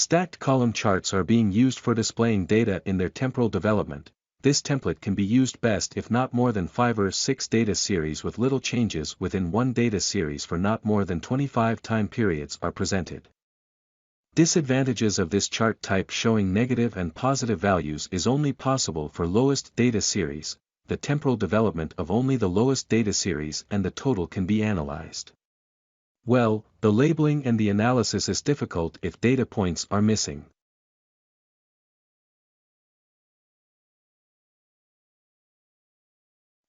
Stacked column charts are being used for displaying data in their temporal development. This template can be used best if not more than 5 or 6 data series with little changes within one data series for not more than 25 time periods are presented. Disadvantages of this chart type showing negative and positive values is only possible for lowest data series, the temporal development of only the lowest data series and the total can be analyzed. Well, the labeling and the analysis is difficult if data points are missing.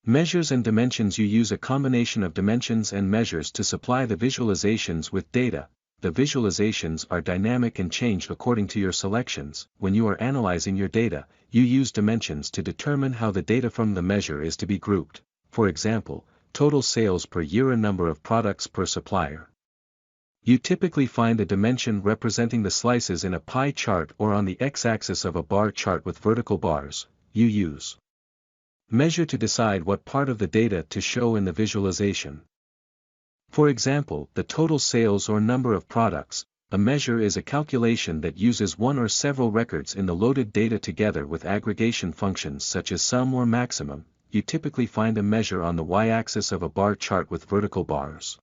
Measures and dimensions. You use a combination of dimensions and measures to supply the visualizations with data. The visualizations are dynamic and change according to your selections. When you are analyzing your data, you use dimensions to determine how the data from the measure is to be grouped. For example, total sales per year or number of products per supplier. You typically find a dimension representing the slices in a pie chart or on the x-axis of a bar chart with vertical bars. You use measure to decide what part of the data to show in the visualization. For example, the total sales or number of products. A measure is a calculation that uses one or several records in the loaded data together with aggregation functions such as sum or maximum. You typically find a measure on the y-axis of a bar chart with vertical bars.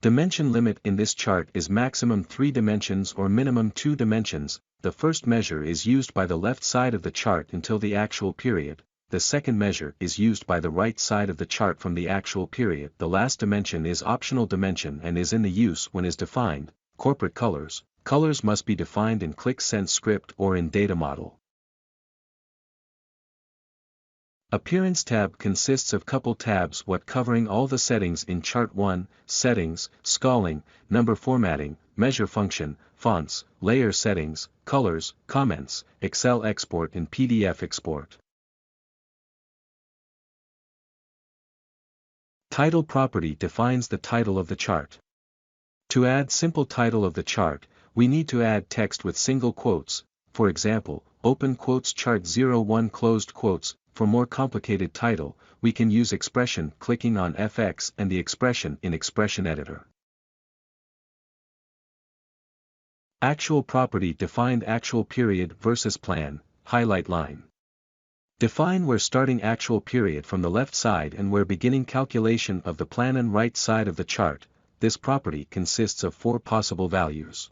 Dimension limit in this chart is maximum 3 dimensions or minimum 2 dimensions. The first measure is used by the left side of the chart until the actual period. The second measure is used by the right side of the chart from the actual period. The last dimension is optional dimension and is in the use when is defined. Corporate colors. Colors must be defined in Qlik IBCS or in data model. Appearance tab consists of couple tabs what covering all the settings in Chart01, settings, scaling, number formatting, measure function, fonts, layer settings, colors, comments, Excel export and PDF export. Title property defines the title of the chart. To add simple title of the chart, we need to add text with single quotes, for example, open quotes Chart01 closed quotes. For more complicated title, we can use expression clicking on FX and the expression in expression editor. Actual property defined actual period versus plan, highlight line. Define where starting actual period from the left side and where beginning calculation of the plan and right side of the chart. This property consists of 4 possible values.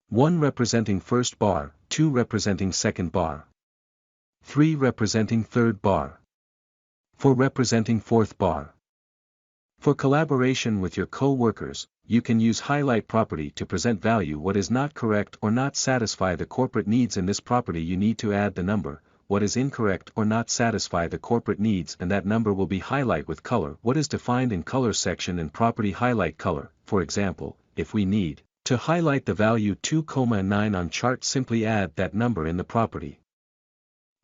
1 representing first bar, 2 representing second bar, 3 representing third bar, 4 representing fourth bar. For collaboration with your co-workers, you can use highlight property to present value what is not correct or not satisfy the corporate needs. In this property you need to add the number, what is incorrect or not satisfy the corporate needs, and that number will be highlight with color what is defined in color section and property highlight color. For example, if we need to highlight the value 2,9 on chart, simply add that number in the property.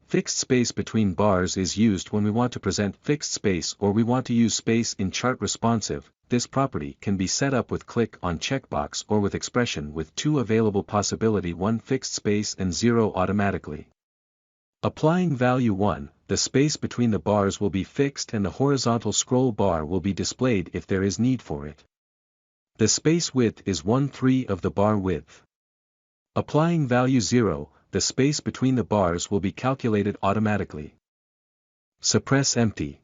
Fixed space between bars is used when we want to present fixed space or we want to use space in chart responsive. This property can be set up with click on checkbox or with expression with 2 available possibility, 1 fixed space and 0 automatically. Applying value 1, the space between the bars will be fixed and the horizontal scroll bar will be displayed if there is need for it. The space width is 1/3 of the bar width. Applying value 0, the space between the bars will be calculated automatically. Suppress empty.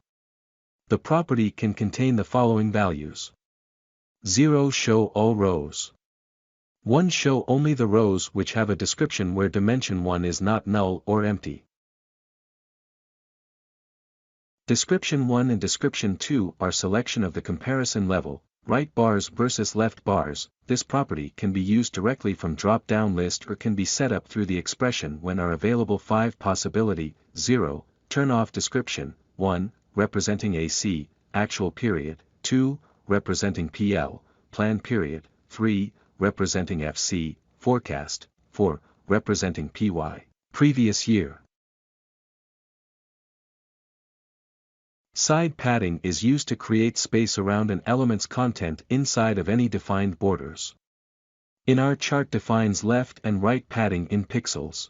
The property can contain the following values. 0 show all rows. 1 show only the rows which have a description where dimension 1 is not null or empty. Description 1 and description 2 are selection of the comparison level, right bars versus left bars. This property can be used directly from drop-down list or can be set up through the expression when are available 5 possibility. 0, turn off description, 1, representing AC, actual period, 2, representing PL, plan period, 3, representing FC, forecast, 4, representing PY, previous year. Side padding is used to create space around an element's content inside of any defined borders. In our chart defines left and right padding in pixels.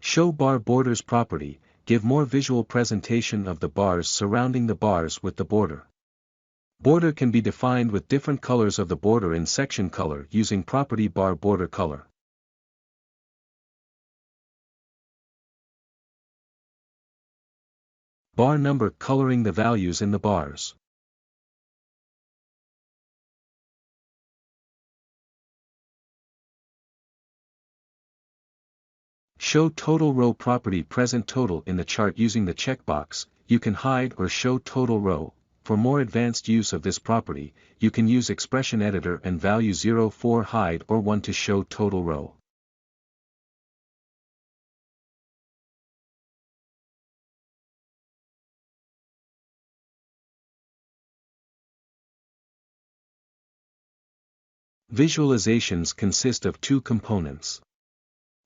Show bar borders property give more visual presentation of the bars surrounding the bars with the border. Border can be defined with different colors of the border in section color using property bar border color. Bar number coloring the values in the bars. Show total row property present total in the chart using the checkbox. You can hide or show total row. For more advanced use of this property, you can use expression editor and value 0 for hide or 1 to show total row. Visualizations consist of two components.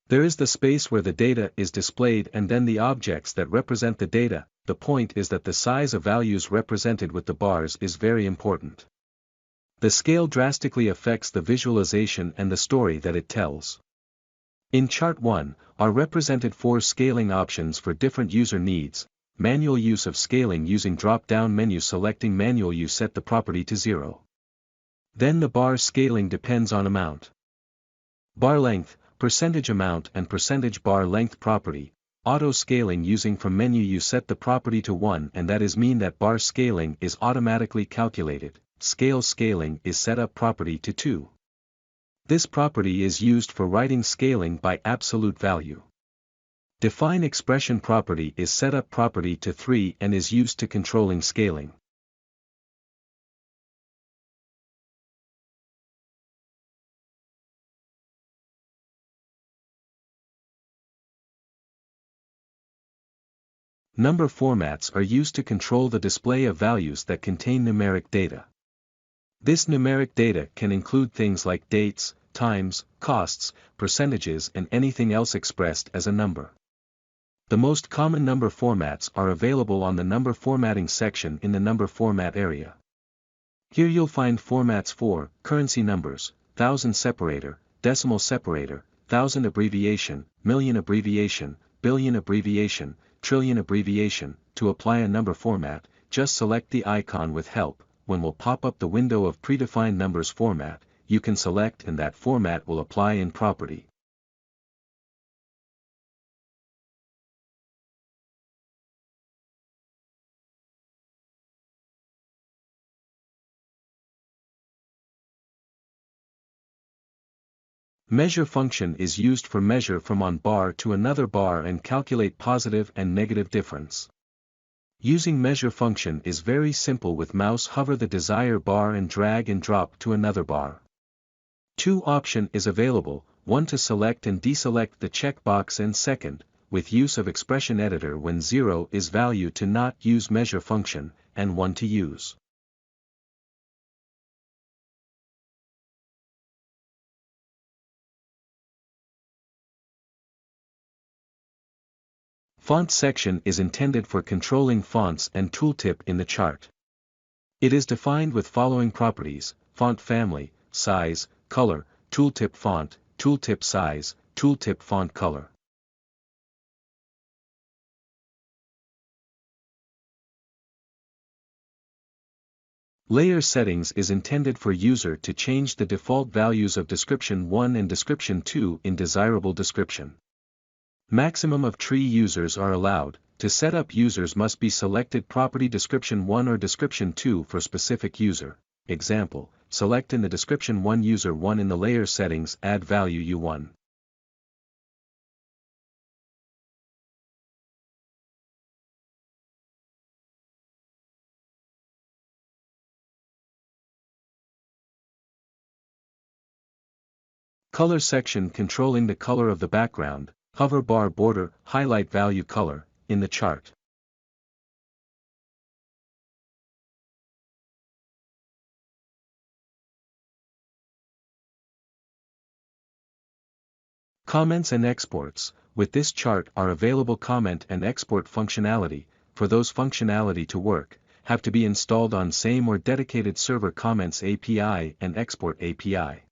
There is the space where the data is displayed and then the objects that represent the data. The point is that the size of values represented with the bars is very important. The scale drastically affects the visualization and the story that it tells. In Chart 1, are represented 4 scaling options for different user needs. Manual use of scaling using drop-down menu selecting manual you set the property to 0. Then the bar scaling depends on amount. Bar length, percentage amount and percentage bar length property. Auto scaling using from menu you set the property to 1 and that is mean that bar scaling is automatically calculated. Scale scaling is set up property to 2. This property is used for writing scaling by absolute value. Define expression property is set up property to 3 and is used to controlling scaling. Number formats are used to control the display of values that contain numeric data. This numeric data can include things like dates, times, costs, percentages and anything else expressed as a number. The most common number formats are available on the number formatting section in the number format area. Here you'll find formats for currency numbers, thousand separator, decimal separator, thousand abbreviation, million abbreviation, billion abbreviation, trillion abbreviation. To apply a number format, just select the icon with help. When will pop up the window of predefined numbers format, you can select and that format will apply in property. Measure function is used for measure from one bar to another bar and calculate positive and negative difference. Using measure function is very simple. With mouse hover the desired bar and drag and drop to another bar. 2 option is available, 1 to select and deselect the checkbox and second, with use of expression editor when 0 is value to not use measure function, and 1 to use. Font section is intended for controlling fonts and tooltip in the chart. It is defined with following properties: font family, size, color, tooltip font, tooltip size, tooltip font color. Layer settings is intended for user to change the default values of description 1 and description 2 in desirable description. Maximum of 3 users are allowed. To set up users must be selected property description 1 or description 2 for specific user. Example, select in the description 1 user 1 in the layer settings add value U1. Color section controlling the color of the background. Hover bar border, highlight value color, in the chart. Comments and exports. With this chart are available comment and export functionality. For those functionality to work, have to be installed on same or dedicated server comments API and export API.